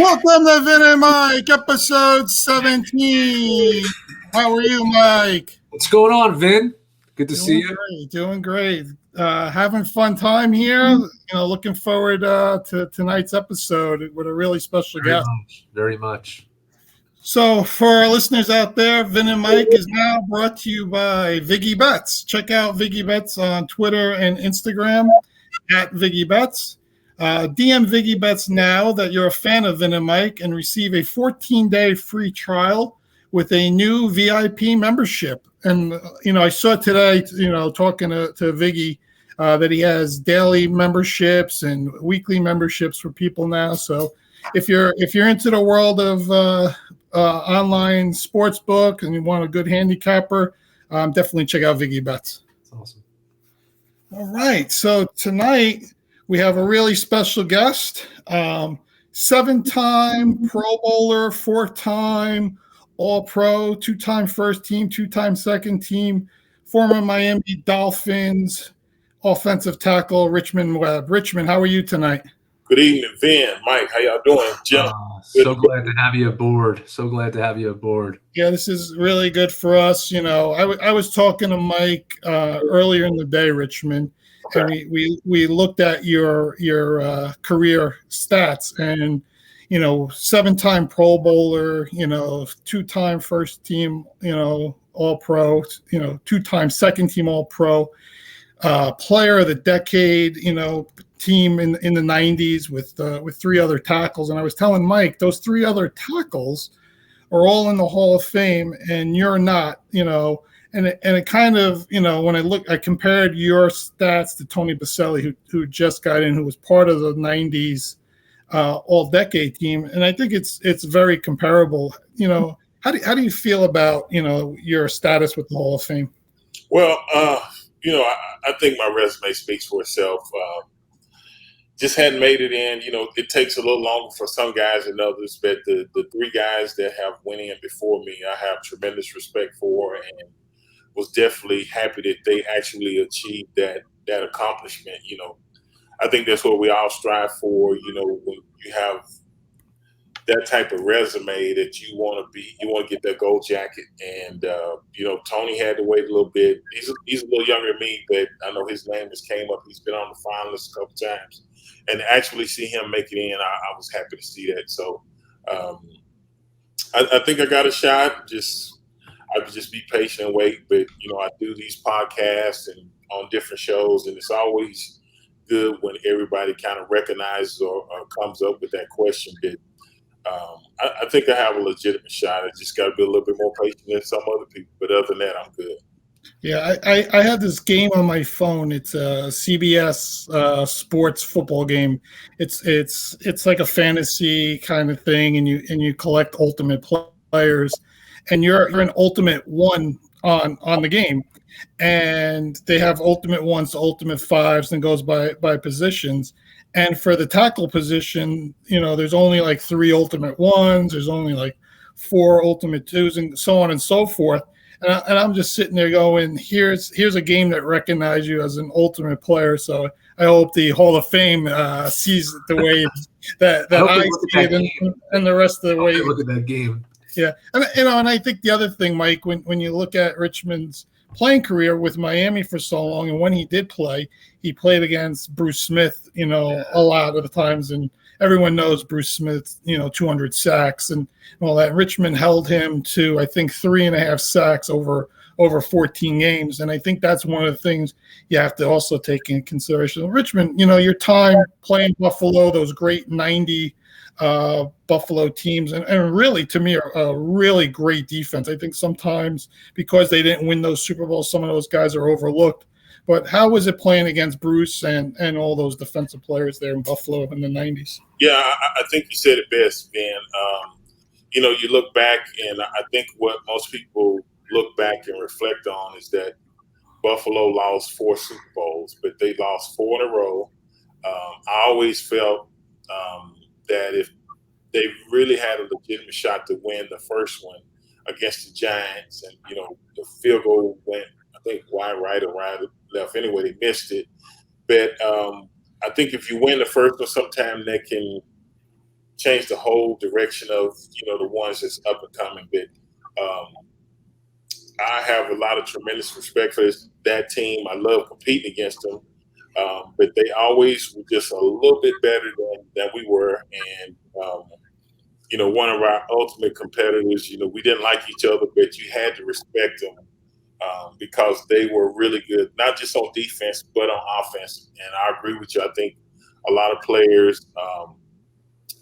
Welcome to Vin and Mike, episode 17. How are you, Mike? What's going on, Vin? Good to see you. Doing great. Having fun time here. Looking forward to tonight's episode with a really special guest. Very much. So, for our listeners out there, Vin and Mike is now brought to you by Viggy Bets. Check out Viggy Bets on Twitter and Instagram at Viggy Bets. DM Viggy Bets now that you're a fan of Vin and Mike and receive a 14-day free trial with a new VIP membership. And, I saw today, talking to Viggy, that he has daily memberships and weekly memberships for people now. So if you're into the world of online sports book and you want a good handicapper, definitely check out Viggy Bets. That's awesome. All right. So tonight we have a really special guest, 7-time Pro Bowler, 4-time All-Pro, 2-time first team, 2-time second team, former Miami Dolphins offensive tackle, Richmond Webb. Richmond, how are you tonight? Good evening, Vin, Mike. How y'all doing? Jim? So glad to have you aboard. Yeah, this is really good for us. I was talking to Mike earlier in the day, Richmond, and we looked at your career stats, and 7-time Pro Bowler, 2-time first team, All-Pro, 2-time second team All-Pro, player of the decade, team in the 90s with 3 other tackles. And I was telling Mike, those 3 other tackles are all in the Hall of Fame, and you're not, and it kind of, when I compared your stats to Tony Baselli, who just got in, who was part of the 90s all-decade team, and I think it's very comparable. How do you feel about your status with the Hall of Fame? Well, I think my resume speaks for itself. Just hadn't made it in. It takes a little longer for some guys than others, but the 3 guys that have went in before me, I have tremendous respect for, and was definitely happy that they actually achieved that accomplishment. I think that's what we all strive for. When you have that type of resume that you want to get that gold jacket. And Tony had to wait a little bit. He's a little younger than me, but I know his name just came up. He's been on the finalists a couple times, and actually see him make it in, I was happy to see that. So I think I got a shot. I would just be patient and wait. But I do these podcasts and on different shows, and it's always good when everybody kind of recognizes or comes up with that question. But I think I have a legitimate shot. I just got to be a little bit more patient than some other people. But other than that, I'm good. Yeah, I had this game on my phone. It's a CBS sports football game. It's like a fantasy kind of thing, and you collect ultimate players, and you're an ultimate one on the game, and they have ultimate ones to ultimate 5s, and goes by positions. And for the tackle position, there's only like 3 ultimate 1s. There's only like 4 ultimate 2s, and so on and so forth. And I'm just sitting there going, here's a game that recognizes you as an ultimate player. So I hope the Hall of Fame sees it the way that I see it, and the rest of the way. Look at that game. Yeah, and I think the other thing, Mike, when you look at Richmond's playing career with Miami for so long, and when he did play, he played against Bruce Smith, a lot of the times, and everyone knows Bruce Smith, 200 sacks and all that. Richmond held him to, I think, 3.5 sacks over 14 games, and I think that's one of the things you have to also take into consideration. Richmond, your time playing Buffalo, those great 90 Buffalo teams, and really, to me, a really great defense. I think sometimes because they didn't win those Super Bowls, some of those guys are overlooked. But how was it playing against Bruce and all those defensive players there in Buffalo in the 90s? Yeah, I think you said it best, Ben. You look back, and I think what most people look back and reflect on is that Buffalo lost 4 Super Bowls, but they lost 4 in a row. I always felt that if they really had a legitimate shot to win the first one against the Giants, and the field goal went, I think, wide right or wide left. Anyway, they missed it. But I think if you win the first one, sometime they can change the whole direction of, the ones that's up and coming. But I have a lot of tremendous respect for that team. I love competing against them. But they always were just a little bit better than we were. And, one of our ultimate competitors, we didn't like each other, but you had to respect them because they were really good, not just on defense, but on offense. And I agree with you. I think a lot of players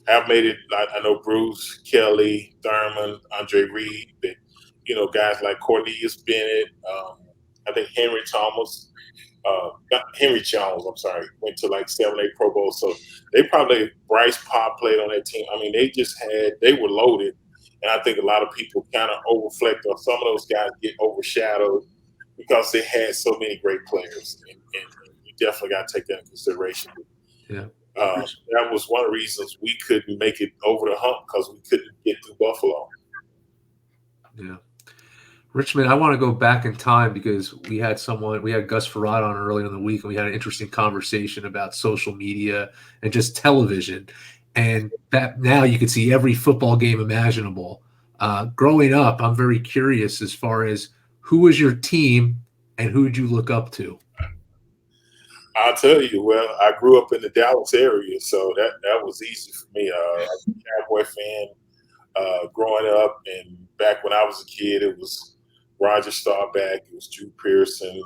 have made it. I know Bruce, Kelly, Thurman, Andre Reed, but, guys like Cornelius Bennett, I think Henry Jones, went to like 7, 8 Pro Bowls. So they probably, Bryce Pop played on that team. I mean, they were loaded. And I think a lot of people kind of overflect on some of those guys get overshadowed because they had so many great players. And you definitely got to take that into consideration. Yeah. That was one of the reasons we couldn't make it over the hump because we couldn't get through Buffalo. Yeah. Richmond, I want to go back in time because we had Gus Farad on earlier in the week, and we had an interesting conversation about social media and just television. And that now you can see every football game imaginable. Growing up, I'm very curious as far as who was your team and who did you look up to? I'll tell you, well, I grew up in the Dallas area, so that was easy for me. I was a Cowboy fan growing up, and back when I was a kid, it was Roger Staubach, it was Drew Pearson,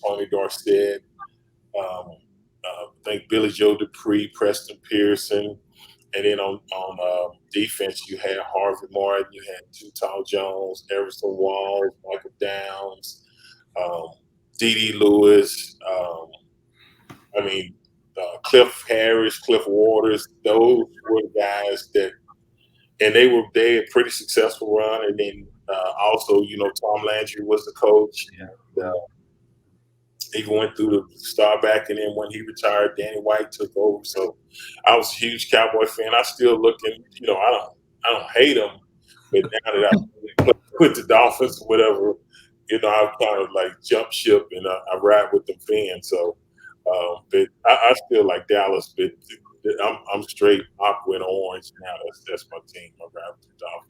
Tony Dorsett, I think Billy Joe Dupree, Preston Pearson, and then on defense you had Harvey Martin, you had Tall Jones, Everson Walls, Michael Downs, D.D. Lewis. Cliff Harris, Cliff Waters. Those were the guys and they had a pretty successful run. And then also, Tom Landry was the coach. Yeah. He went through the Staubach, and then when he retired, Danny White took over. So I was a huge Cowboy fan. I still look and, I don't hate them, but now that I play with the Dolphins or whatever, I kind of like jump ship and I ride with them fans. So, but I still like Dallas, but I'm straight aqua and orange now. That's my team. I ride with the Dolphins.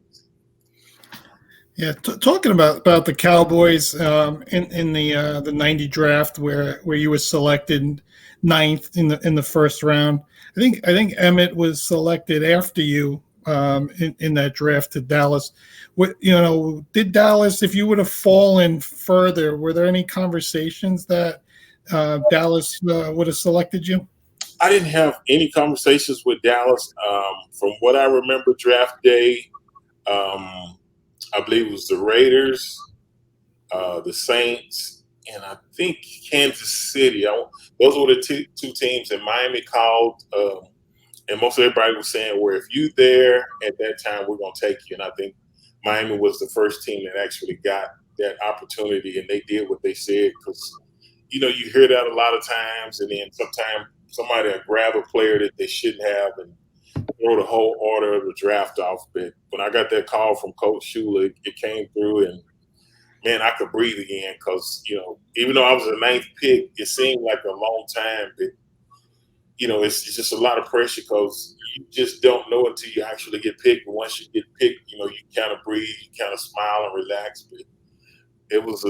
Yeah, talking about the Cowboys in the '90 draft where you were selected 9th in the first round. I think Emmett was selected after you in that draft to Dallas. Did Dallas, if you would have fallen further, were there any conversations that Dallas would have selected you? I didn't have any conversations with Dallas. From what I remember, draft day. I believe it was the Raiders, the Saints, and I think Kansas City. Those were the two teams. And Miami called, and most everybody was saying, "Well, if you there at that time, we're going to take you." And I think Miami was the first team that actually got that opportunity, and they did what they said because, you hear that a lot of times, and then sometimes somebody will grab a player that they shouldn't have and throw the whole order of the draft off. But when I got that call from Coach Shula, it came through, and man, I could breathe again because, even though I was the 9th pick, it seemed like a long time. But, it's just a lot of pressure because you just don't know until you actually get picked. And once you get picked, you kind of breathe, you kind of smile and relax. But it was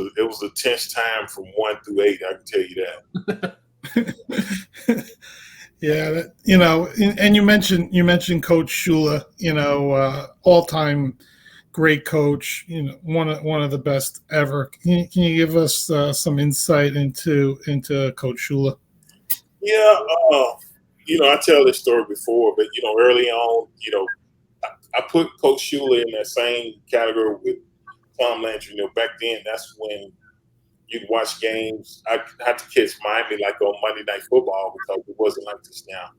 a tense time from 1 through 8. I can tell you that. Yeah, and you mentioned Coach Shula, all-time great coach, one of the best ever. Can you give us some insight into Coach Shula? Yeah, I tell this story before, but early on, I put Coach Shula in that same category with Tom Landry. Back then, that's when you'd watch games. I had to catch Miami like on Monday Night Football because it wasn't like this now.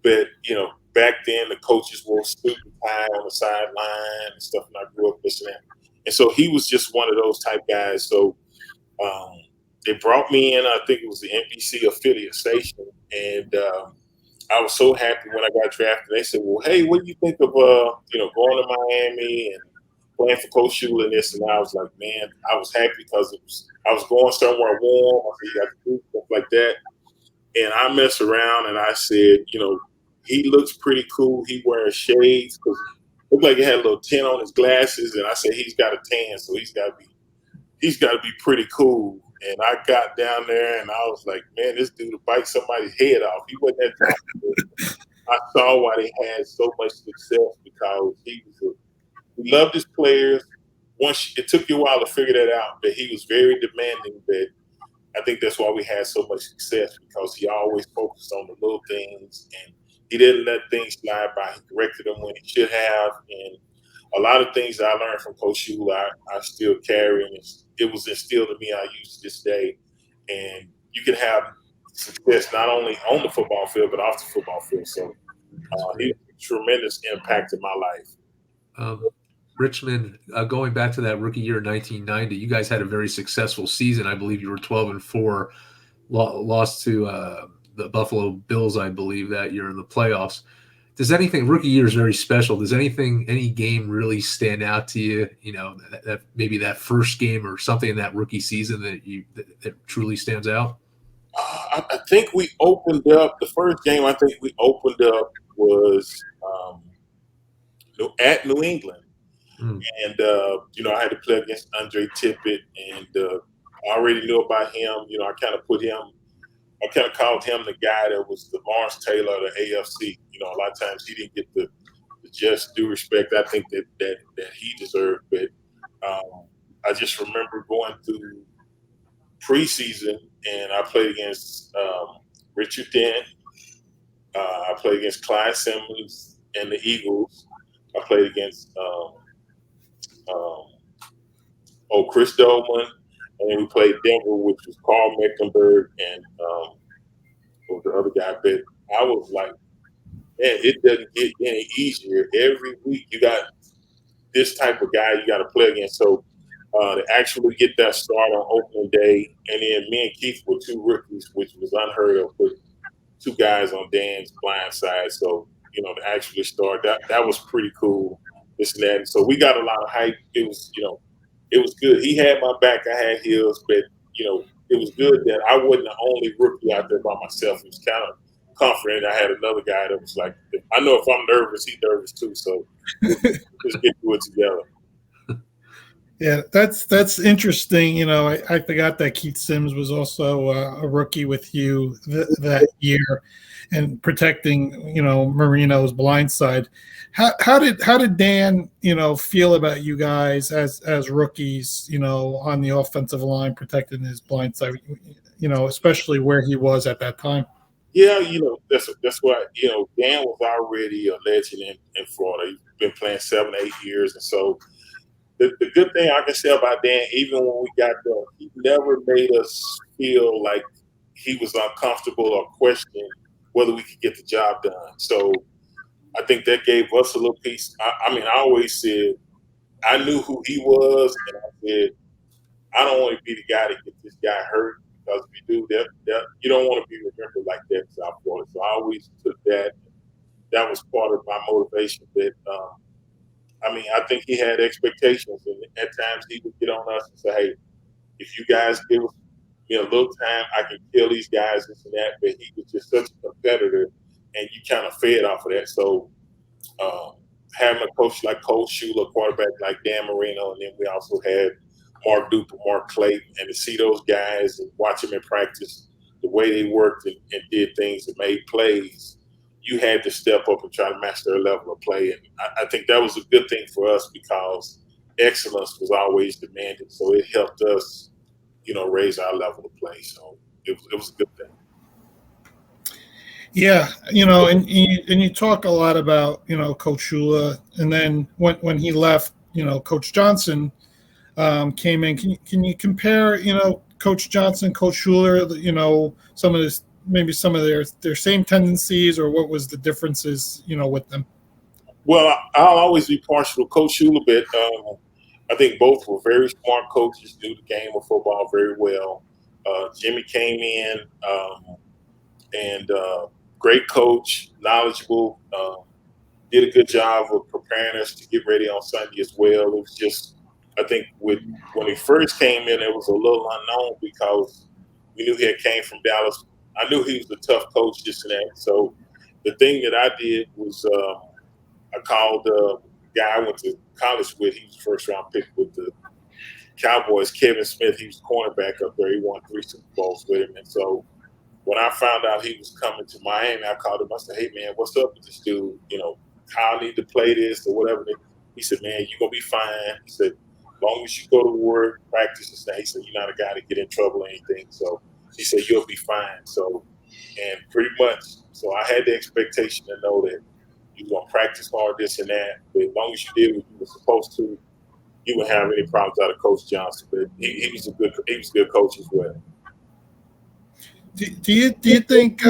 But, back then the coaches wore suit and tie on the sideline and stuff, and I grew up listening. And so he was just one of those type guys. So they brought me in, I think it was the NBC affiliate station, and I was so happy when I got drafted. They said, well, hey, what do you think of, going to Miami and playing for Coach Shula and this? And I was like, man, I was happy because I was going somewhere warm. I said, you got to do stuff like that. And I messed around and I said, he looks pretty cool. He wears shades because it looked like he had a little tint on his glasses, and I said he's got a tan, so he's got to be pretty cool. And I got down there, and I was like, man, this dude will bite somebody's head off. He wasn't that talented. I saw why they had so much success because he loved his players. Once it took you a while to figure that out, but he was very demanding. But I think that's why we had so much success because he always focused on the little things and he didn't let things slide by. He corrected them when he should have. And a lot of things I learned from Coach Shula, I still carry, and it was instilled in me. I use to this day. And you can have success not only on the football field but off the football field. So he had a tremendous impact in my life. Richmond, going back to that rookie year in 1990, you guys had a very successful season. I believe you were 12-4, lost to the Buffalo Bills, I believe, that year in the playoffs. Does anything, rookie year is very special. Does any game really stand out to you? You know, that maybe that first game or something in that rookie season that truly stands out? I think we opened up, the first game I think we opened up was at New England. And, I had to play against Andre Tippett, and I already knew about him. I kind of called him the guy that was the Lawrence Taylor of the AFC. A lot of times he didn't get the just due respect I think that he deserved. But I just remember going through preseason, and I played against Richard Dent. I played against Clyde Simmons and the Eagles. I played against Chris Dolman, and then we played Denver, which was Carl Mecklenburg and what was the other guy. But I was like, man, it doesn't get any easier. Every week you got this type of guy you got to play against. So to actually get that start on opening day, and then me and Keith were two rookies, which was unheard of, with two guys on Dan's blind side. So, to actually start, that was pretty cool. This and that. And so we got a lot of hype. It was, it was good. He had my back. I had his, but, it was good that I wasn't the only rookie out there by myself. It was kind of confident. I had another guy that was like, I know if I'm nervous, he's nervous too. So just get through it together. Yeah, that's interesting. I forgot that Keith Sims was also a rookie with you that year and protecting, Marino's blind side. How did Dan, feel about you guys as rookies, on the offensive line protecting his blind side, especially where he was at that time? Yeah, that's why, Dan was already a legend in Florida. He's been playing 7, 8 years. And so the good thing I can say about Dan, even when we got there, he never made us feel like he was uncomfortable or questioning whether we could get the job done. So I think that gave us a little piece. I always said I knew who he was, and I said I don't want to be the guy to get this guy hurt, because if you do that, you don't want to be remembered like that in South Florida. So I always took that. That was part of my motivation. That I think he had expectations, and at times he would get on us and say, "Hey, if you guys give us a little time, I can kill these guys, this and that." But he was just such a competitor, and you kind of fed off of that. So having a coach like Coach Shula, quarterback like Dan Marino, and then we also had Mark Duper, Mark Clayton, and to see those guys and watch them in practice, the way they worked and did things and made plays, you had to step up and try to match their level of play. And I think that was a good thing for us because excellence was always demanded. So it helped us, raise our level of play. So it was a good thing. Yeah, and you talk a lot about, Coach Shula, and then when he left, Coach Johnson came in. Can you compare, Coach Johnson, Coach Shula, some of this, maybe some of their same tendencies, or what was the differences, with them? Well, I'll always be partial to Coach Shula, but I think both were very smart coaches, knew the game of football very well. Jimmy came in and great coach, knowledgeable, did a good job of preparing us to get ready on Sunday as well. It was just, I think when he first came in, it was a little unknown because we knew he had came from Dallas. I knew he was a tough coach, this and that. So the thing that I did was I called the guy I went to college with. He was first round pick with the Cowboys, Kevin Smith. He was cornerback up there. He won 3 Super Bowls with him. And so when I found out he was coming to Miami, I called him. I said, "Hey, man, what's up with this dude? How I need to play this or whatever." He said, "Man, you're going to be fine." He said, "As long as you go to work, practice and stuff." He said, "You're not a guy to get in trouble or anything." So he said, "You'll be fine." So, and pretty much, so I had the expectation to know that you were going to practice hard, this and that. But as long as you did what you were supposed to, you wouldn't have any problems out of Coach Johnson. But he was a good coach as well. Do you think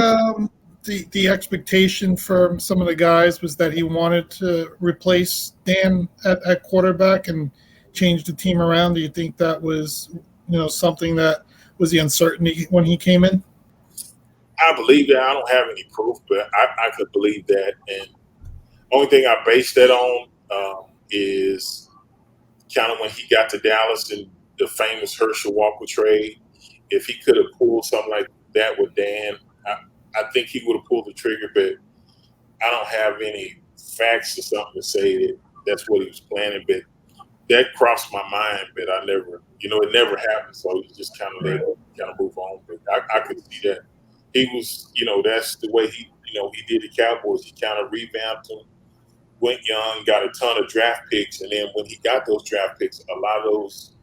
the expectation from some of the guys was that he wanted to replace Dan at quarterback and change the team around? Do you think that was something that was the uncertainty when he came in? I believe that. I don't have any proof, but I could believe that. And only thing I base that on is kind of when he got to Dallas and the famous Herschel Walker trade. If he could have pulled something like that with Dan, I think he would have pulled the trigger, but I don't have any facts or something to say that that's what he was planning. But that crossed my mind, but I never, it never happened. So you just kind of let it kind of move on. But I could see that he was, that's the way he did the Cowboys. He kind of revamped them, went young, got a ton of draft picks, and then when he got those draft picks, a lot of those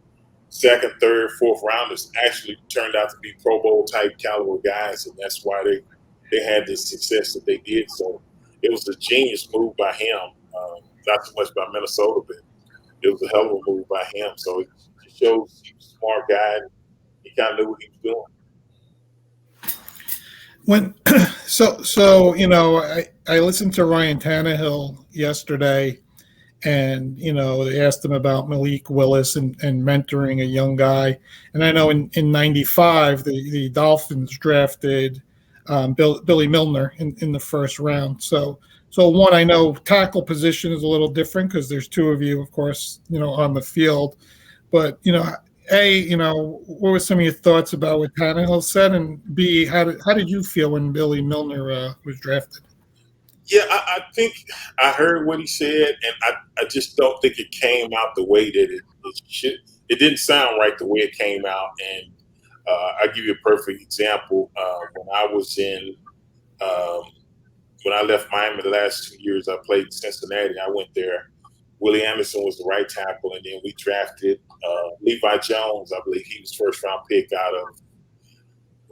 second, third, fourth rounders actually turned out to be Pro Bowl type caliber guys, and that's why they had the success that they did. So it was a genius move by him, not so much by Minnesota, but it was a hell of a move by him. So it shows he was a smart guy, and he kind of knew what he was doing. I listened to Ryan Tannehill yesterday. And, they asked him about Malik Willis and mentoring a young guy. And I know in 95, the Dolphins drafted Billy Milner in the first round. So one, I know tackle position is a little different because there's 2 of you, of course, on the field. But, what were some of your thoughts about what Tannehill said? And B, how did you feel when Billy Milner was drafted? Yeah, I think I heard what he said, and I just don't think it came out the way that it should. It didn't sound right the way it came out. And I'll give you a perfect example. When I was when I left Miami the last 2 years, I played in Cincinnati. I went there. Willie Anderson was the right tackle, and then we drafted Levi Jones. I believe he was first round pick out of.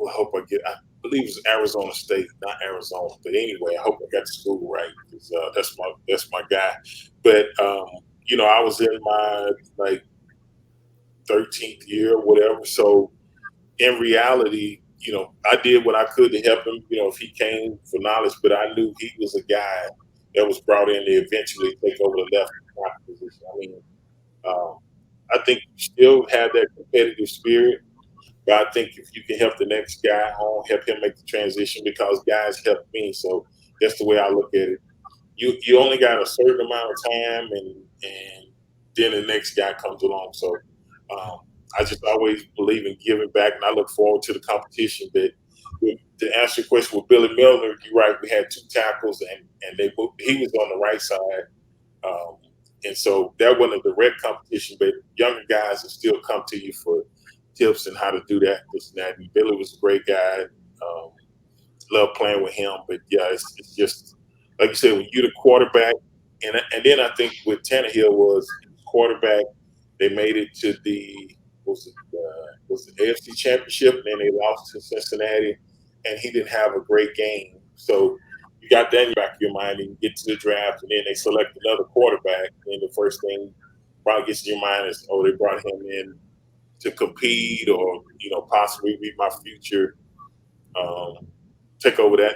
I believe it was Arizona State, not Arizona. But anyway, I hope I got the school right because that's my guy. But I was in my 13th year or whatever. So in reality, I did what I could to help him. If he came for knowledge, but I knew he was a guy that was brought in to eventually take over the left position. I mean, I think you still have that competitive spirit. But I think if you can help the next guy on, help him make the transition, because guys help me. So that's the way I look at it. You only got a certain amount of time, and then the next guy comes along. So I just always believe in giving back, and I look forward to the competition. But to answer your question with Billy Milner, you're right. We had 2 tackles, and he was on the right side. And so that wasn't a direct competition, but younger guys will still come to you for tips and how to do that, this and that. And Billy was a great guy. Love playing with him. But yeah, it's just like you said, when you're the quarterback, and then I think with Tannehill was quarterback, they made it to the AFC Championship, and then they lost to Cincinnati, and he didn't have a great game. So you got that in the back of your mind, and you get to the draft, and then they select another quarterback, and the first thing probably gets in your mind is, oh, they brought him in to compete, or possibly be my future, take over that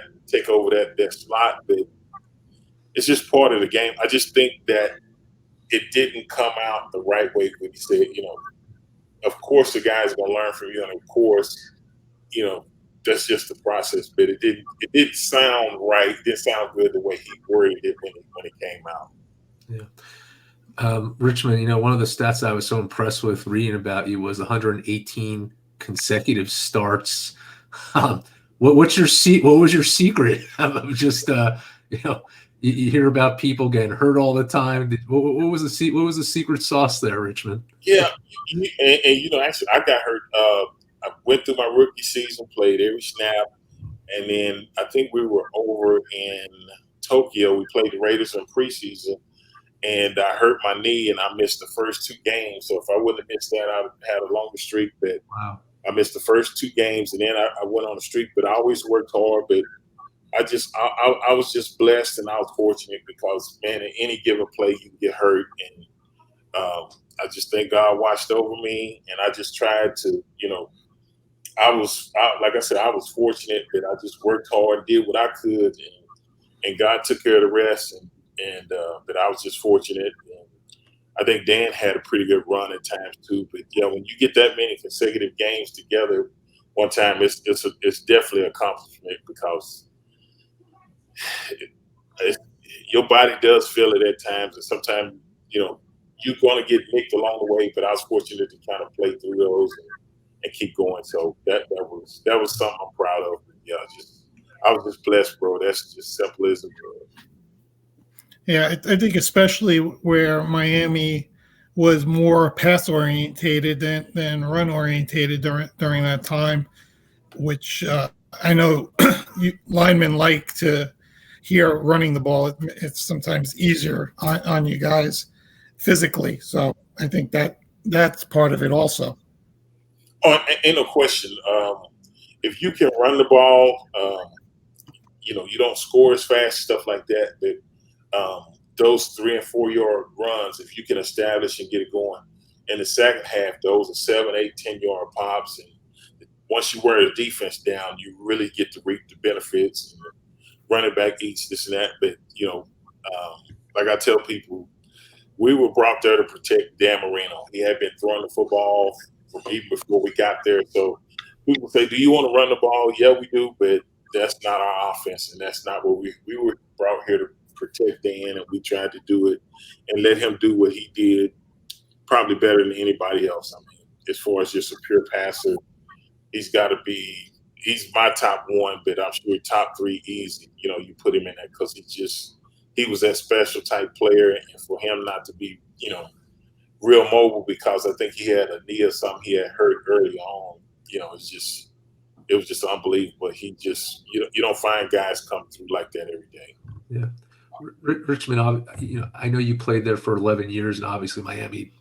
slot. But it's just part of the game. I just think that it didn't come out the right way when he said, of course the guy's gonna learn from you, and of course, that's just the process. But it didn't sound right. It didn't sound good the way he worded it when it came out. Yeah. Richmond, one of the stats I was so impressed with reading about you was 118 consecutive starts. What was your secret? I'm just you hear about people getting hurt all the time. What was the secret sauce there, Richmond? Yeah, and actually, I got hurt. I went through my rookie season, played every snap, and then I think we were over in Tokyo. We played the Raiders in preseason, and I hurt my knee, and I missed the first 2 games. So if I wouldn't have missed that, I'd have had a longer streak. But Wow. I missed the first 2 games, and then I went on a streak. But I always worked hard. But I was just blessed, and I was fortunate because, man, at any given play, you can get hurt. And I just think God watched over me, and I just tried to, like I said, I was fortunate that I just worked hard, did what I could, and God took care of the rest. And that I was just fortunate. And I think Dan had a pretty good run at times too. But yeah, when you get that many consecutive games together one time, it's definitely an accomplishment because your body does feel it at times, and sometimes you're going to get nicked along the way. But I was fortunate to kind of play through those and keep going. So that was something I'm proud of. Yeah, I was just blessed, bro. That's just simple as it was. Yeah, I think especially where Miami was more pass orientated than run orientated during that time, which I know linemen like to hear running the ball. It's sometimes easier on you guys physically. So I think that's part of it also. Oh, ain't no question. If you can run the ball, you don't score as fast, stuff like that. But those 3 and 4 yard runs, if you can establish and get it going in the second half, those are 7, 8, 10-yard pops. And once you wear the defense down, you really get to reap the benefits. And running back eats this and that. But, like I tell people, we were brought there to protect Dan Marino. He had been throwing the football from even before we got there. So people say, do you want to run the ball? Yeah, we do, but that's not our offense, and that's not what we were brought here to protect Dan, and we tried to do it and let him do what he did probably better than anybody else. I mean, as far as just a pure passer, he's my top 1, but I'm sure top 3 easy. You put him in that because he was that special type player, and for him not to be, real mobile because I think he had a knee or something he had hurt early on. It was just unbelievable. He just, you don't find guys come through like that every day. Yeah. Richmond, I know you played there for 11 years, and obviously Miami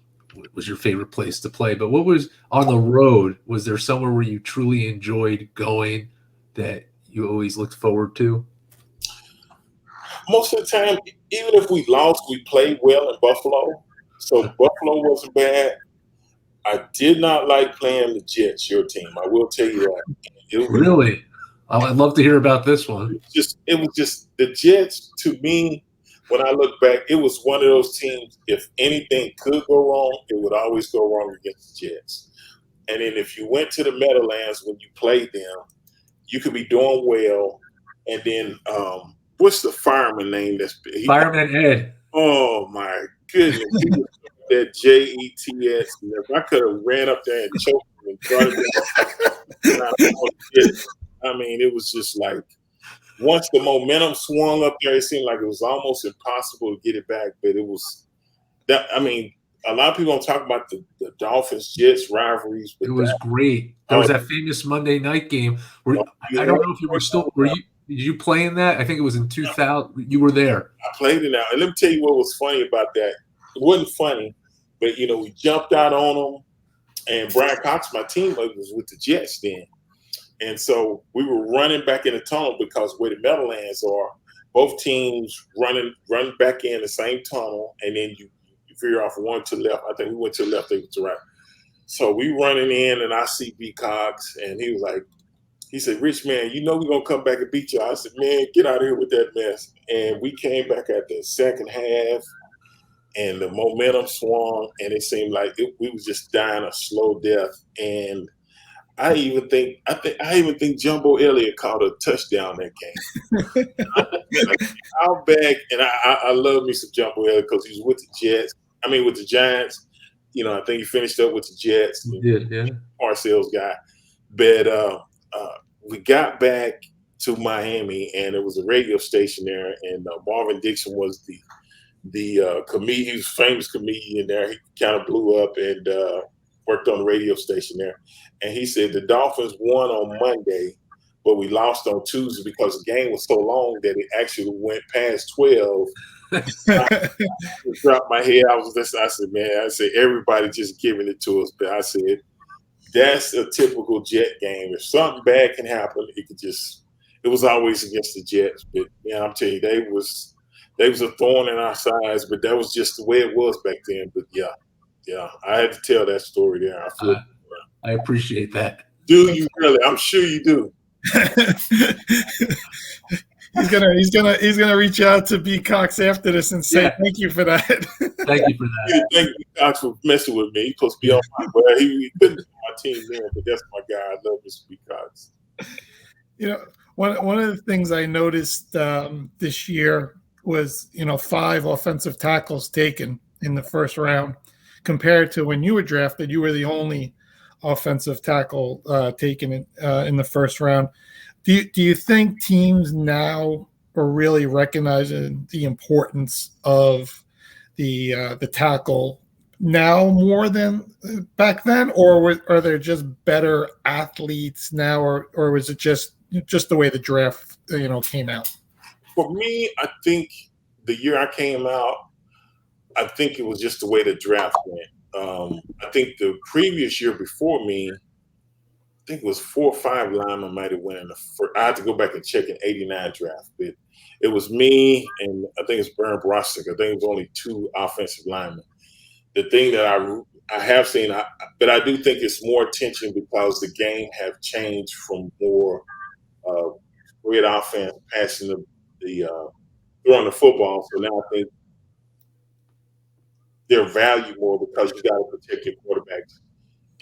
was your favorite place to play. But what was on the road? Was there somewhere where you truly enjoyed going that you always looked forward to? Most of the time, even if we lost, we played well in Buffalo. So Buffalo wasn't bad. I did not like playing the Jets, your team. I will tell you that. Really? I'd love to hear about this one. It was just the Jets, to me, when I look back, it was one of those teams, if anything could go wrong, it would always go wrong against the Jets. And then if you went to the Meadowlands when you played them, you could be doing well. And then what's the fireman name? Fireman Ed. Oh, my goodness. That Jets. If I could have ran up there and choked him and brought it down. I mean, it was just like once the momentum swung up there, it seemed like it was almost impossible to get it back. But it was that. I mean, a lot of people don't talk about the Dolphins Jets rivalries. But it was great. There was that famous Monday night game where I don't know if you were still. Did you play in that? I think it was in 2000. You were there. I played in that. And let me tell you what was funny about that. It wasn't funny, but we jumped out on them. And Brian Cox, my teammate, was with the Jets then. And so we were running back in the tunnel because where the Meadowlands are, both teams run back in the same tunnel, and then you figure off one to the left. I think we went to the left, they went to the right. So we running in, and I see B. Cox, and he said, Rich, man, we're going to come back and beat you. I said, man, get out of here with that mess. And we came back at the second half, and the momentum swung, and it seemed like we was just dying a slow death. And I even think Jumbo Elliott caught a touchdown that game. I'll back, and I love me some Jumbo Elliott because he was with the Giants. I think he finished up with the Jets. He did, yeah. Parcells guy. But we got back to Miami, and there was a radio station there, and Marvin Dixon was the comedian. He was a famous comedian there. He kind of blew up and worked on the radio station there. And he said the Dolphins won on Monday, but we lost on Tuesday because the game was so long that it actually went past 12. I dropped my head. I said, man, everybody just giving it to us. But I said, that's a typical Jet game. If something bad can happen, it was always against the Jets. But man, I'm telling you, they was a thorn in our sides, but that was just the way it was back then. But yeah, I had to tell that story there. I appreciate that. Do you really? I'm sure you do. He's gonna reach out to B. Cox after this and say thank you for that. Thank you for that. Thank B. Cox for messing with me. He's supposed to be on my well, he couldn't be on my team there, but that's my guy. I love Mr. B. Cox. One of the things I noticed this year was 5 offensive tackles taken in the first round, compared to when you were drafted, you were the only offensive tackle taken in the first round. Do you think teams now are really recognizing the importance of the tackle now more than back then, or are there just better athletes now, or was it just the way the draft came out? For me, I think the year I came out, I think it was just the way the draft went. I think the previous year before me, I think it was 4 or 5 linemen might have went in the first. I had to go back and check an '89 draft, but it was me and I think it's Bernd Brostek. I think it was only 2 offensive linemen. The thing that I have seen, but I do think it's more attention because the game have changed from more spread offense, passing throwing the football. So now I think they're valued more because you got to protect your quarterbacks.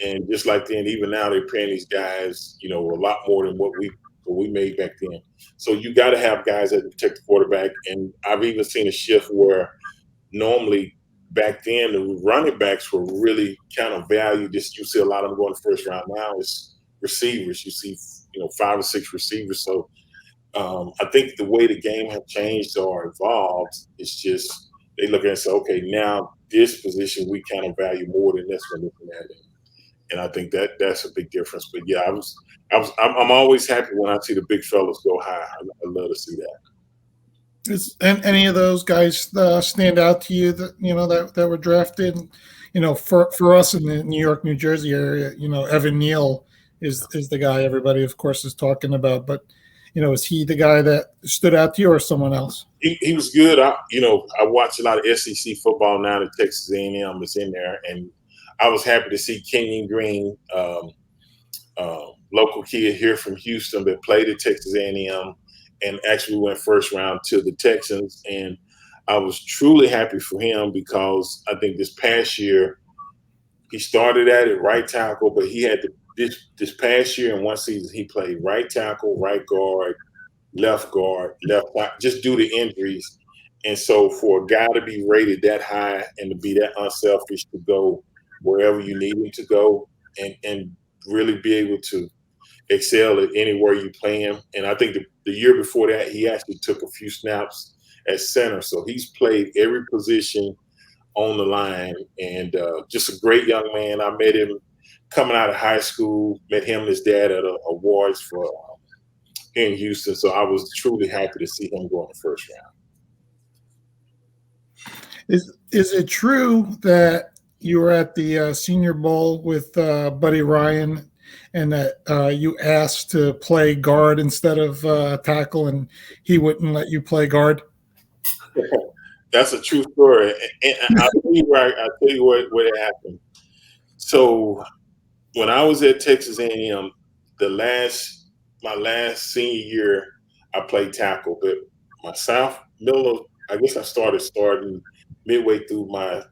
And just like then, even now they're paying these guys, a lot more than what we made back then. So you got to have guys that protect the quarterback. And I've even seen a shift where normally back then the running backs were really kind of valued. You see a lot of them going the first round. Now it's receivers. You see, 5 or 6 receivers. So I think the way the game has changed or evolved, it's just they look at it and say, okay, now this position we kind of value more than this one. And I think that's a big difference. But yeah, I'm always happy when I see the big fellas go high. I love to see that. Is any of those guys stand out to you that were drafted? For us in the New York, New Jersey area, Evan Neal is the guy everybody, of course, is talking about. But is he the guy that stood out to you, or someone else? He was good. I watch a lot of SEC football now. The Texas A&M is in there, and I was happy to see Kenyon Green, local kid here from Houston that played at Texas A&M and actually went first round to the Texans. And I was truly happy for him because I think this past year he started at it right tackle, but he had this past year in one season he played right tackle, right guard, left tackle, just due to injuries. And so for a guy to be rated that high and to be that unselfish to go wherever you need him to go and really be able to excel at anywhere you play him. And I think the year before that, he actually took a few snaps at center. So he's played every position on the line, and just a great young man. I met him coming out of high school, met him and his dad at awards for here in Houston. So I was truly happy to see him go in the first round. Is it true that you were at the Senior Bowl with Buddy Ryan, and that you asked to play guard instead of tackle, and he wouldn't let you play guard? That's a true story, and I'll tell you where it happened. So when I was at Texas A&M, my last senior year, I played tackle, but I started midway through my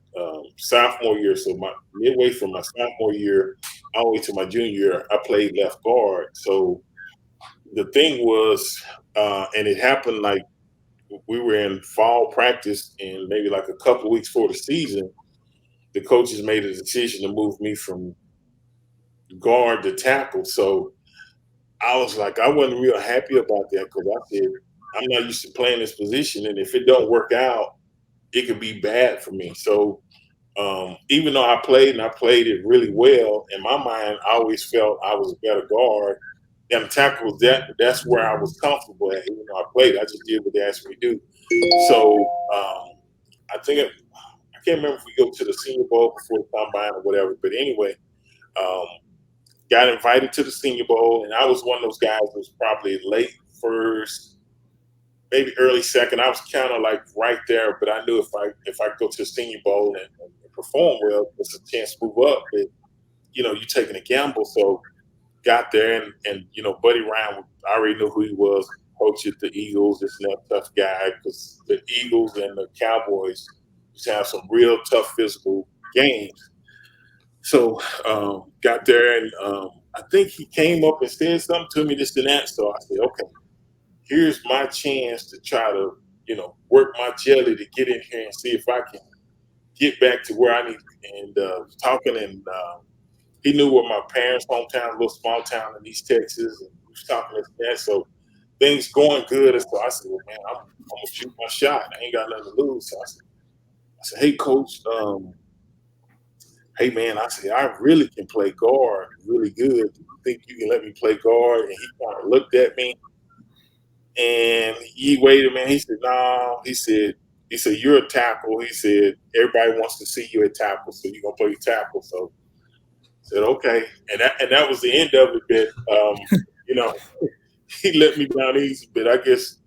sophomore year. So midway from my sophomore year all the way to my junior year, I played left guard. So the thing was, and it happened like we were in fall practice, and maybe like a couple of weeks before the season, the coaches made a decision to move me from guard to tackle. So I was like, I wasn't real happy about that because I said, I'm not used to playing this position. And if it don't work out, it could be bad for me. So even though I played and I played it really well, in my mind, I always felt I was a better guard. And the tackle was that's where I was comfortable at. Even though I played, I just did what they asked me to do. So I think I can't remember if we go to the Senior Bowl before the combine or whatever. But anyway, um, got invited to the Senior Bowl, and I was one of those guys who was probably late first, maybe early second. I was kind of like right there, but I knew if I go to the Senior Bowl and perform well, there's a chance to move up. But you're taking a gamble. So got there, and Buddy Ryan, I already knew who he was. Coach at the Eagles, this and that tough guy, because the Eagles and the Cowboys just have some real tough physical games. So got there, and I think he came up and said something to me, this and that. So I said, okay, here's my chance to try to, work my jelly to get in here and see if I can get back to where I need. And talking, and he knew where my parents' hometown, a little small town in East Texas, and we was talking this and that. So things going good. And so I said, well, man, I'm gonna shoot my shot. I ain't got nothing to lose. So I said, hey, coach, hey, man, I said, I really can play guard really good. Do you think you can let me play guard? And he kind of looked at me, and he waited, man. He said, no. He said, you're a tackle. He said, everybody wants to see you at tackle, so you're going to play tackle. So I said, okay. And that was the end of it. But, he let me down easy, but I guess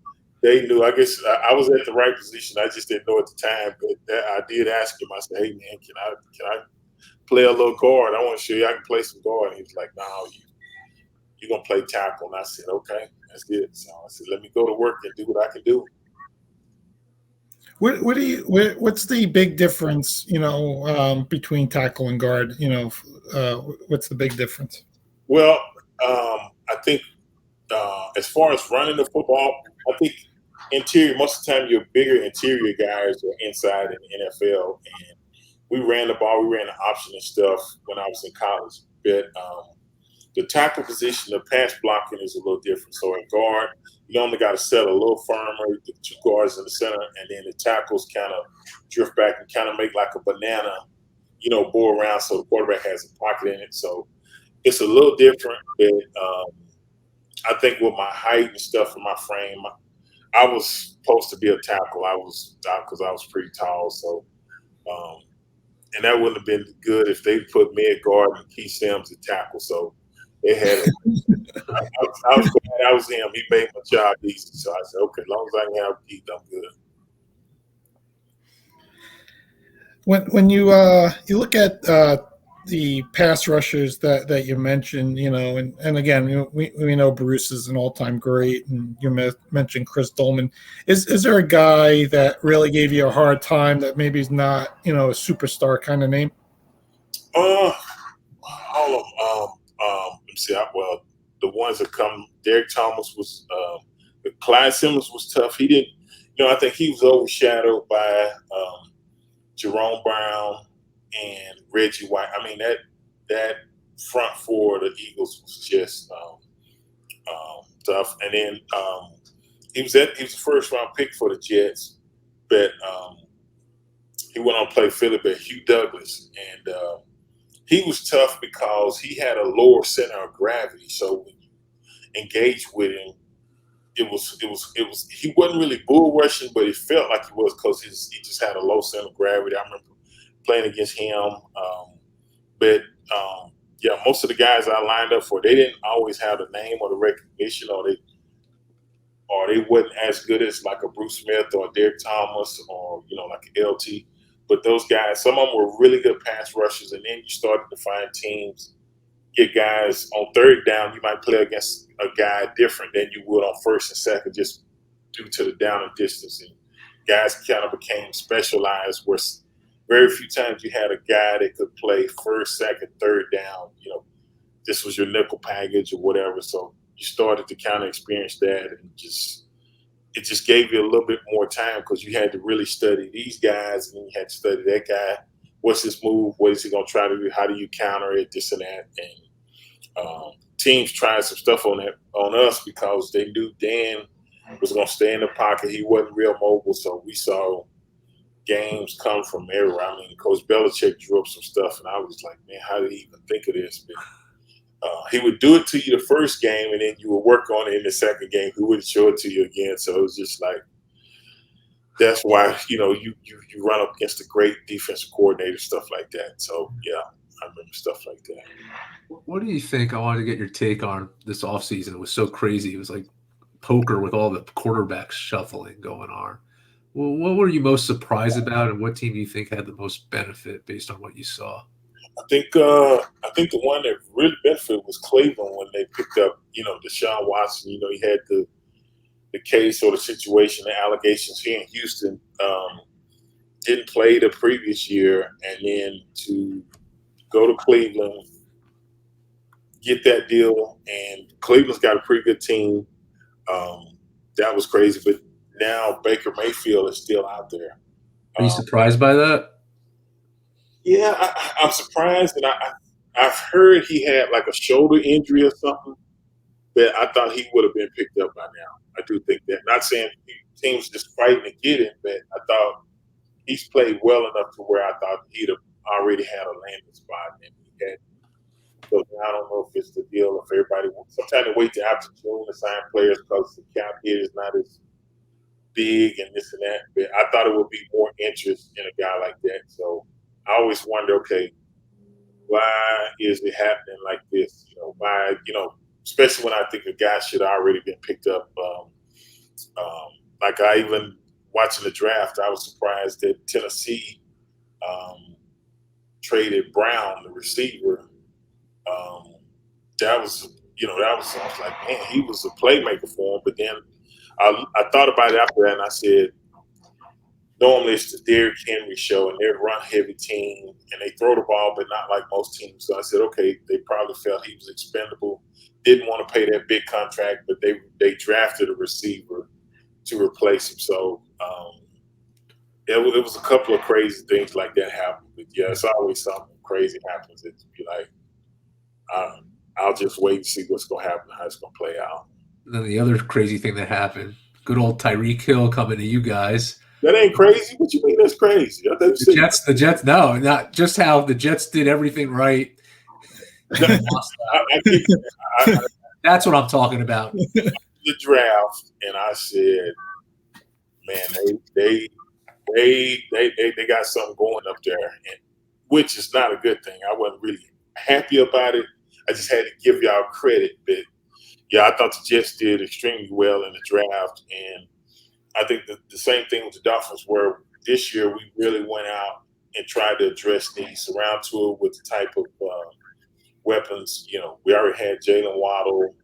they knew. I guess I was at the right position. I just didn't know at the time. But I did ask him. I said, hey, man, can I play a little guard? I want to show you I can play some guard. And he was like, no, you're going to play tackle. And I said, okay, that's good. So I said, let me go to work and do what I can do. What's the big difference, between tackle and guard? What's the big difference? Well, I think as far as running the football, I think interior, most of the time your bigger interior guys are inside in the NFL. And we ran the ball, we ran the option and stuff when I was in college. But the tackle position, the pass blocking is a little different. So in guard, you only got to set a little firmer, the two guards in the center, and then the tackles kind of drift back and kind of make like a banana, bow around so the quarterback has a pocket in it. So it's a little different. But I think with my height and stuff in my frame, I was supposed to be a tackle. Because I was pretty tall. So, and that wouldn't have been good if they put me at guard and Keith Sims at tackle. So they had it. I was glad I was him. He made my job easy. So I said, okay, as long as I can have Keith, I'm good. When you look at the pass rushers that you mentioned, and again, we know Bruce is an all-time great, and you mentioned Chris Dolman. Is there a guy that really gave you a hard time that maybe is not, a superstar kind of name? All of them. Let me see. Well, the ones that come, Derek Thomas was, Clyde Simmons was tough. He didn't, I think he was overshadowed by Jerome Brown and Reggie White. I mean, that front four of the Eagles was just tough. And then he was the first round pick for the Jets, but he went on to play Philly, but Hugh Douglas, and he was tough because he had a lower center of gravity. So when you engage with him, it was he wasn't really bull rushing, but it felt like he was because he just had a low center of gravity. I remember playing against him. Yeah, most of the guys I lined up for, they didn't always have the name or the recognition, or they wasn't as good as like a Bruce Smith or a Derek Thomas or like an LT. But those guys, some of them were really good pass rushers, and then you started to find teams get guys on third down. You might play against a guy different than you would on first and second, just due to the down and distance. And guys kind of became specialized, where very few times you had a guy that could play first, second, third down. This was your nickel package or whatever. So you started to kind of experience that, and it just gave you a little bit more time because you had to really study these guys, and then you had to study that guy. What's his move? What is he going to try to do? How do you counter it? This and that. And teams tried some stuff on us because they knew Dan was going to stay in the pocket. He wasn't real mobile, so we saw games come from everywhere. I mean, Coach Belichick drew up some stuff, and I was like, man, how did he even think of this? But, he would do it to you the first game, and then you would work on it in the second game. He wouldn't show it to you again. So it was just like, that's why, you run up against a great defensive coordinator, stuff like that. So, yeah, I remember stuff like that. What do you think? I wanted to get your take on this offseason. It was so crazy. It was like poker with all the quarterbacks shuffling going on. Well, what were you most surprised about, and what team do you think had the most benefit based on what you saw? I think the one that really benefited was Cleveland when they picked up, Deshaun Watson. He had the case or the situation, the allegations here in Houston. Didn't play the previous year, and then to go to Cleveland, get that deal, and Cleveland's got a pretty good team. That was crazy, but now Baker Mayfield is still out there. Are you surprised by that? Yeah, I'm surprised, and I've heard he had like a shoulder injury or something, but I thought he would have been picked up by now. I do think that. Not saying teams just fighting to get him, but I thought he's played well enough to where I thought he'd have already had a landing spot, and he had. So I don't know if it's the deal if everybody. Sometimes they wait till after June to sign players because the cap hit is not as big and this and that. But I thought it would be more interest in a guy like that. So I always wonder, okay, why is it happening like this? Why, especially when I think a guy should have already been picked up. Like I even watching the draft, I was surprised that Tennessee traded Brown, the receiver. I was like, man, he was a playmaker for him. But then I thought about it after that, and I said, normally it's the Derrick Henry show, and they're a run-heavy team, and they throw the ball, but not like most teams. So I said, okay, they probably felt he was expendable, didn't want to pay that big contract, but they drafted a receiver to replace him. So it was a couple of crazy things like that happen. But yeah, it's always something crazy happens. It's be like, I'll just wait and see what's going to happen, how it's going to play out. And then the other crazy thing that happened, good old Tyreek Hill coming to you guys. That ain't crazy? What you mean that's crazy? The Jets, no, not just how the Jets did everything right. That's what I'm talking about. The draft, and I said, man, they got something going up there, and which is not a good thing. I wasn't really happy about it. I just had to give y'all credit, but yeah, I thought the Jets did extremely well in the draft, and I think the same thing with the Dolphins, where this year we really went out and tried to address needs, surround Tua with the type of weapons. We already had Jalen Waddle,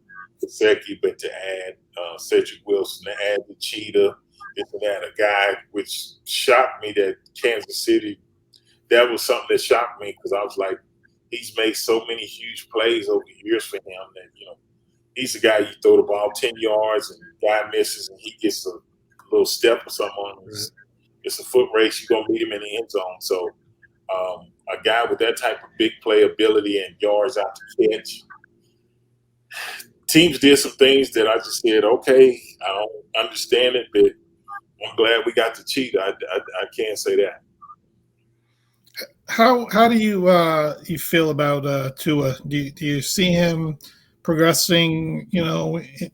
Gesicki, but to add Cedric Wilson, to add the Cheetah, this and that, a guy which shocked me that Kansas City, that was something that shocked me because I was like, he's made so many huge plays over the years for him that, he's the guy you throw the ball 10 yards and the guy misses and he gets a little step or something on him. It's a foot race. You're going to meet him in the end zone. So a guy with that type of big play ability and yards out to catch, teams did some things that I just said, okay, I don't understand it, but I'm glad we got the Cheetah. I can't say that. How do you feel about Tua? Do you see him progressing,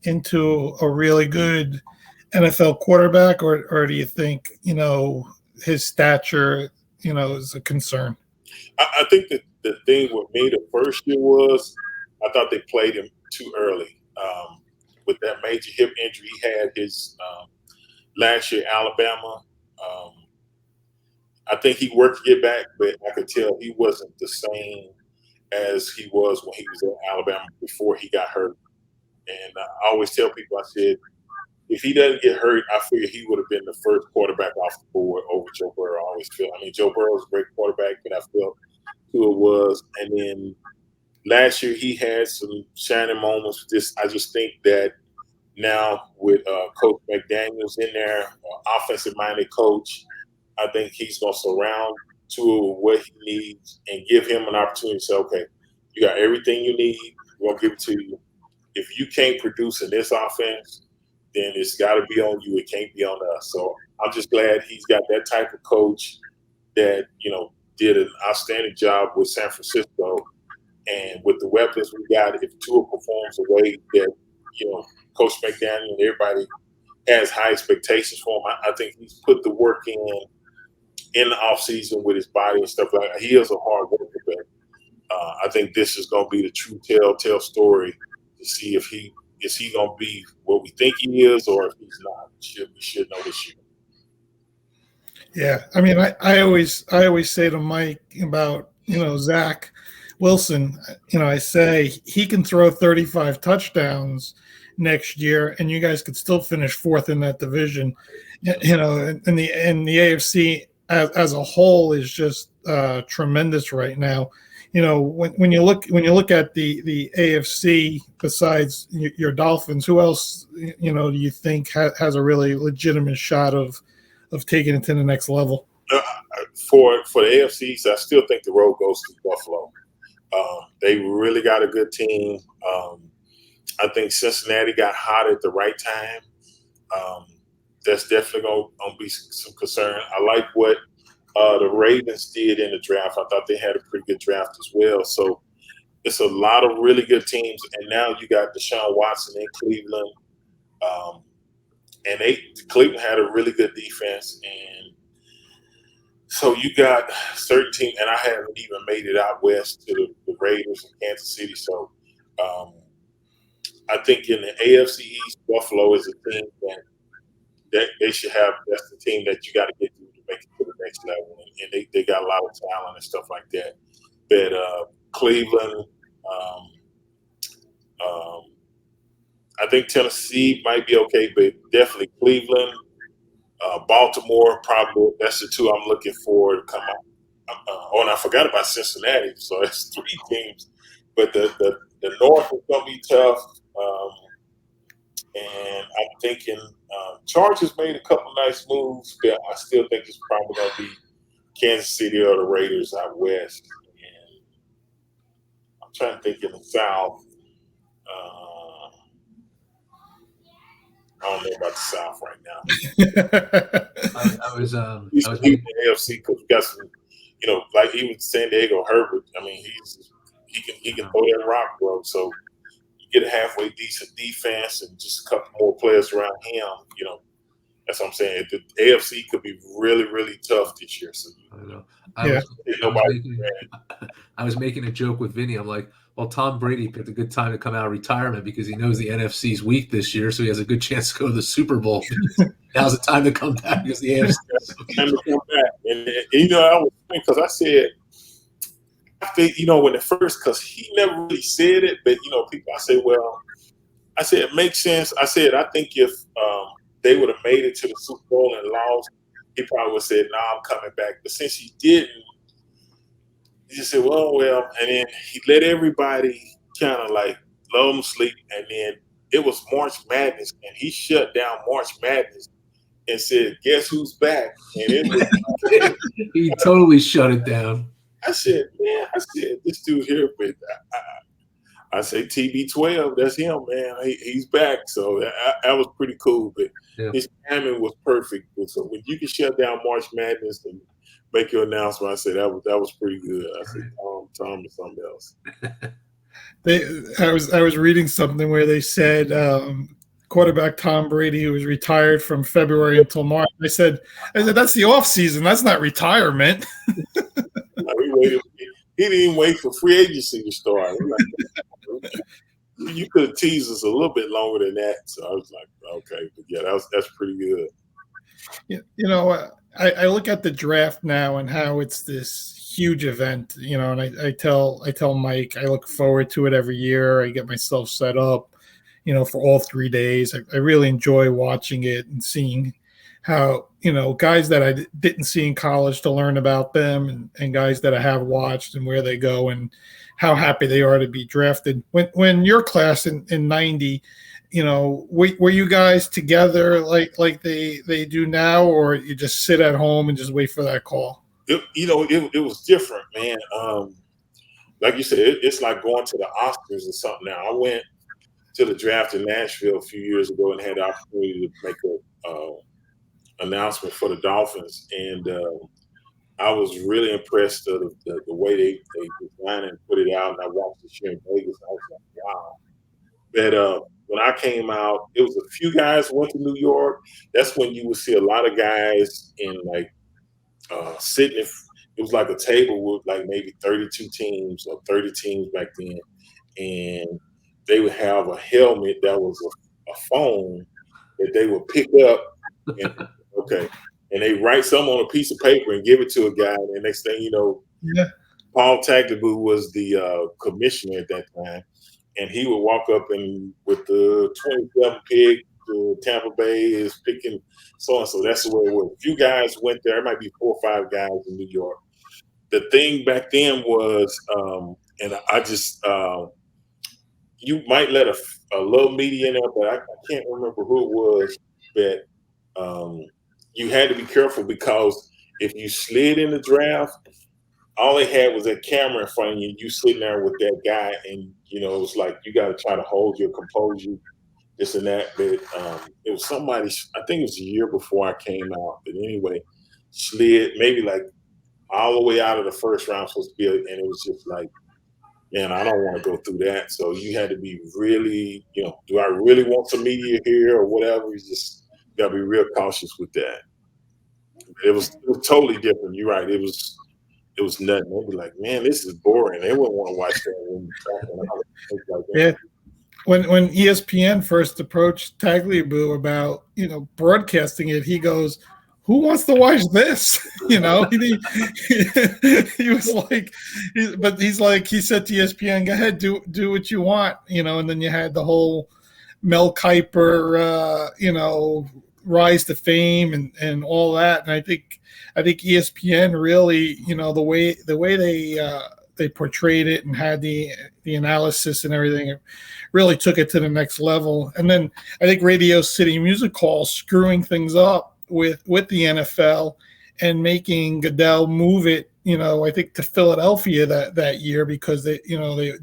into a really good NFL quarterback, or do you think, his stature, is a concern? I think that the thing with me the first year was I thought they played him too early. With that major hip injury he had his last year Alabama. I think he worked to get back, but I could tell he wasn't the same as he was when he was at Alabama before he got hurt. And I always tell people, I said, if he doesn't get hurt, I figure he would have been the first quarterback off the board over Joe Burrow. I always feel. I mean, Joe Burrow was a great quarterback, but I felt Tua was. And then last year he had some shining moments. I just think that now with Coach McDaniels in there, offensive-minded coach, I think he's going to surround Tua with what he needs and give him an opportunity to say, okay, you got everything you need. We're going to give it to you. If you can't produce in this offense, then it's got to be on you. It can't be on us. So I'm just glad he's got that type of coach that, did an outstanding job with San Francisco. And with the weapons we got, if Tua performs the way that, Coach McDaniel and everybody has high expectations for him, I think he's put the work in the offseason with his body and stuff like that. He is a hard worker, but I think this is going to be the true telltale story to see if is he going to be what we think he is or if he's not. We should know this year. Yeah, I mean, I always say to Mike about Zach Wilson, I say he can throw 35 touchdowns next year, and you guys could still finish fourth in that division. And the AFC as a whole is just tremendous right now. When you look at the AFC, besides your Dolphins, who else do you think has a really legitimate shot of taking it to the next level? For the AFCs, I still think the road goes to Buffalo. They really got a good team. I think Cincinnati got hot at the right time. That's definitely going to be some concern. I like what the Ravens did in the draft. I thought they had a pretty good draft as well. So it's a lot of really good teams. And now you got Deshaun Watson in Cleveland. And Cleveland had a really good defense. And so you got certain teams, and I haven't even made it out west to the Raiders in Kansas City. So I think in the AFC East, Buffalo is a team that they should have. That's the team that you got to get to make it to the next level. And they got a lot of talent and stuff like that. But Cleveland, I think Tennessee might be okay, but definitely Cleveland, Baltimore, probably that's the two I'm looking for to come out. And I forgot about Cincinnati, so that's three teams. But the North is going to be tough, and I'm thinking Chargers made a couple nice moves, but I still think it's probably going to be Kansas City or the Raiders out west. And I'm trying to think in the South. I don't know about the South right now. I was the AFC because we got some, like even San Diego Herbert. I mean, he can throw that rock, bro. So you get a halfway decent defense and just a couple more players around him. That's what I'm saying. The AFC could be really, really tough this year. So I know. I was making a joke with Vinny. I'm like, well, Tom Brady picked a good time to come out of retirement because he knows the NFC's weak this year, so he has a good chance to go to the Super Bowl. Now's the time to come back because the NFC is time to come back. And I was funny because I said, I think, when at first, because he never really said it, but, people, I said, it makes sense. I said, I think if they would have made it to the Super Bowl and lost, he probably would have said, I'm coming back. But since he didn't, he just said, well, and then he let everybody kind of like let him sleep. And then it was March Madness, and he shut down March Madness and said, guess who's back? And it was he totally shut it down. I said, this dude here, but I say TB12, that's him, man. He's back. So that was pretty cool. But his timing was perfect. So when you can shut down March Madness and make your announcement, I said that was pretty good. I said Tom is something else. I was reading something where they said quarterback Tom Brady, who was retired from February until March. I said that's the off season. That's not retirement. He didn't even wait for free agency to start. You could have teased us a little bit longer than that. So I was like, okay, but yeah, that's pretty good. I look at the draft now and how it's this huge event, and I tell Mike I look forward to it every year. I get myself set up, for all 3 days. I really enjoy watching it and seeing how, guys that I didn't see in college to learn about them and guys that I have watched and where they go and how happy they are to be drafted. When your class in 90, were you guys together like they do now, or you just sit at home and just wait for that call? It was different, man. like you said, it's like going to the Oscars or something now. I went to the draft in Nashville a few years ago and had the opportunity to make a announcement for the Dolphins, and I was really impressed of the way they designed and put it out. And I watched the show in Vegas. I was like, wow. But when I came out, it was a few guys went to New York. That's when you would see a lot of guys in like sitting. It was like a table with like maybe 32 teams or 30 teams back then, and they would have a helmet that was a phone that they would pick up and okay. And they write something on a piece of paper and give it to a guy. And next thing you know, Paul Tagliabue was the commissioner at that time. And he would walk up and with the 27 pick, the Tampa Bay is picking so-and-so. That's the way it was. A few guys went there. It might be 4 or 5 guys in New York. The thing back then was, and I just you might let a little media in there, but I can't remember who it was that you had to be careful because if you slid in the draft, all they had was that camera in front of you, you sitting there with that guy, and you know, it was like you got to try to hold your composure, this and that. But it was somebody, I think it was a year before I came out, but anyway, slid maybe like all the way out of the first round supposed to be, and it was just like, man, I don't want to go through that. So you had to be really, you know, do I really want some media here or whatever? You just got to be real cautious with that. It was totally different. You're right. It was nothing. They'd be like, man, this is boring. They wouldn't want to watch that. Yeah. When ESPN first approached Tagliabue about, you know, broadcasting it, he goes, who wants to watch this? You know, he was like, but he's like, he said to ESPN, go ahead, do what you want, you know, and then you had the whole Mel Kiper, you know, rise to fame and all that. And I think ESPN really, you know, the way they portrayed it and had the analysis and everything, it really took it to the next level. And then I think Radio City Music Hall screwing things up with the NFL and making Goodell move it, you know, I think to Philadelphia that year because they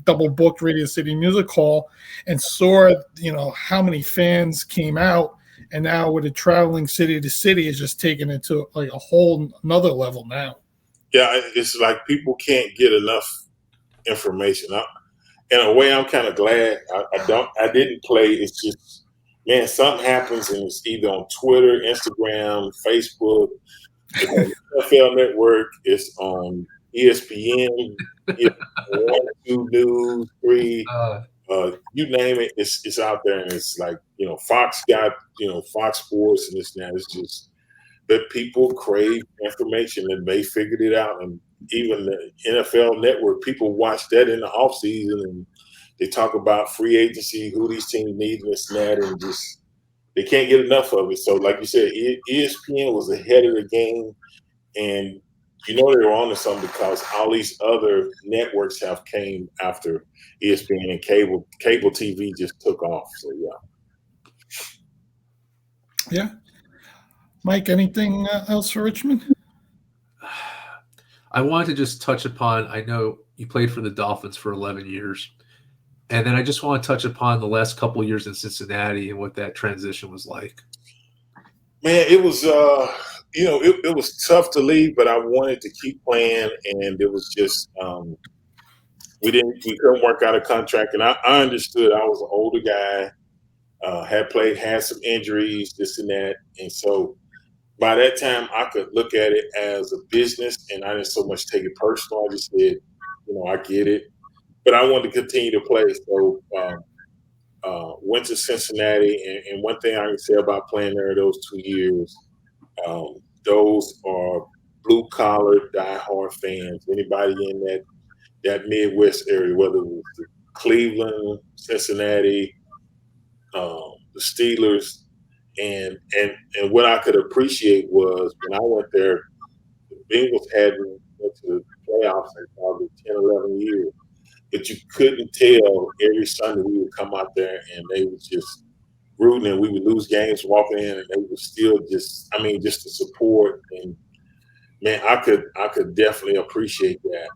double booked Radio City Music Hall and saw, you know, how many fans came out. And now with it traveling city to city, is just taking it to like a whole another level now. Yeah, it's like people can't get enough information. In a way, I'm kind of glad I didn't play. It's just, man, something happens and it's either on Twitter, Instagram, Facebook, it's on the NFL Network, it's on ESPN, it's on 1, 2 News, 3. You name it, it's out there, and it's like, you know, Fox got, you know, Fox Sports and this and that. It's just that people crave information, and they figured it out. And even the NFL Network, people watch that in the offseason, and they talk about free agency, who these teams need, and this and that, and just they can't get enough of it. So, like you said, ESPN was ahead of the game, and you know they were on to something because all these other networks have came after ESPN, and cable TV just took off. So yeah. Mike, anything else for Richmond? I wanted to just touch upon, I know you played for the Dolphins for 11 years, and then I just want to touch upon the last couple of years in Cincinnati and what that transition was like. Man, it was you know, it was tough to leave, but I wanted to keep playing, and it was just we couldn't work out a contract, and I understood. I was an older guy, had some injuries, this and that, and so by that time I could look at it as a business, and I didn't so much take it personal. I just said, you know, I get it, but I wanted to continue to play, so went to Cincinnati, and one thing I can say about playing there those 2 years. Those are blue-collar, diehard fans. Anybody in that Midwest area, whether it was Cleveland, Cincinnati, the Steelers, and what I could appreciate was when I went there, the Bengals hadn't went to the playoffs in probably 10, 11 years. But you couldn't tell every Sunday we would come out there and they would just rooting, and we would lose games walking in, and they would still just the support. And man, I could definitely appreciate that.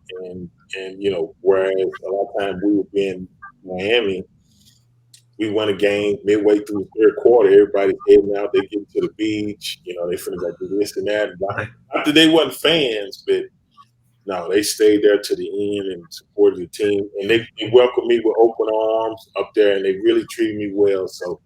And whereas a lot of times we would be in Miami, we won a game midway through the third quarter. Everybody's heading out. They get to the beach. They finna go do this and that. And after they wasn't fans, but no, they stayed there to the end and supported the team. And they welcomed me with open arms up there, and they really treated me well. So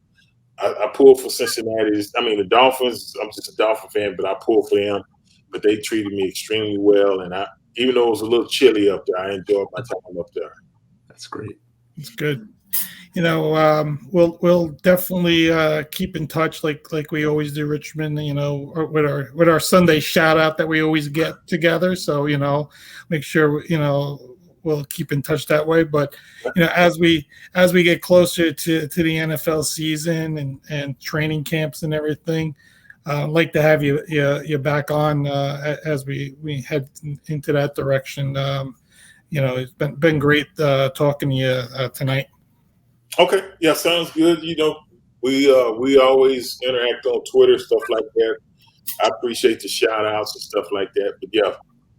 I pulled for Cincinnati. I mean, the Dolphins, I'm just a Dolphin fan, but I pulled for them. But they treated me extremely well. And even though it was a little chilly up there, I enjoyed my time up there. That's great. It's good. We'll definitely keep in touch like we always do, Richmond. With our Sunday shout out that we always get together. So make sure we'll keep in touch that way. But as we get closer to the NFL season and training camps and everything, I'd like to have you back on as we head into that direction. It's been great talking to you tonight. Okay, yeah, sounds good. We always interact on Twitter, stuff like that. I appreciate the shout outs and stuff like that. But yeah,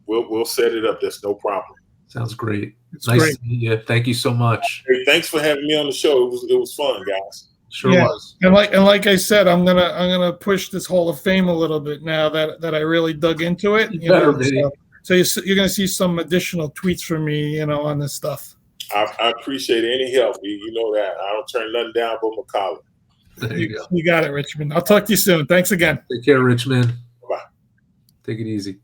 we'll set it up. That's no problem. Sounds great. It's nice great. to meet you. Thank you so much. Hey, thanks for having me on the show. It was fun, guys. Sure was. And like I said, I'm gonna push this Hall of Fame a little bit now that I really dug into it. So you're gonna see some additional tweets from me, on this stuff. I appreciate any help. You know that. I don't turn nothing down but my collar. There you go. You got it, Richmond. I'll talk to you soon. Thanks again. Take care, Richmond. Bye. Take it easy.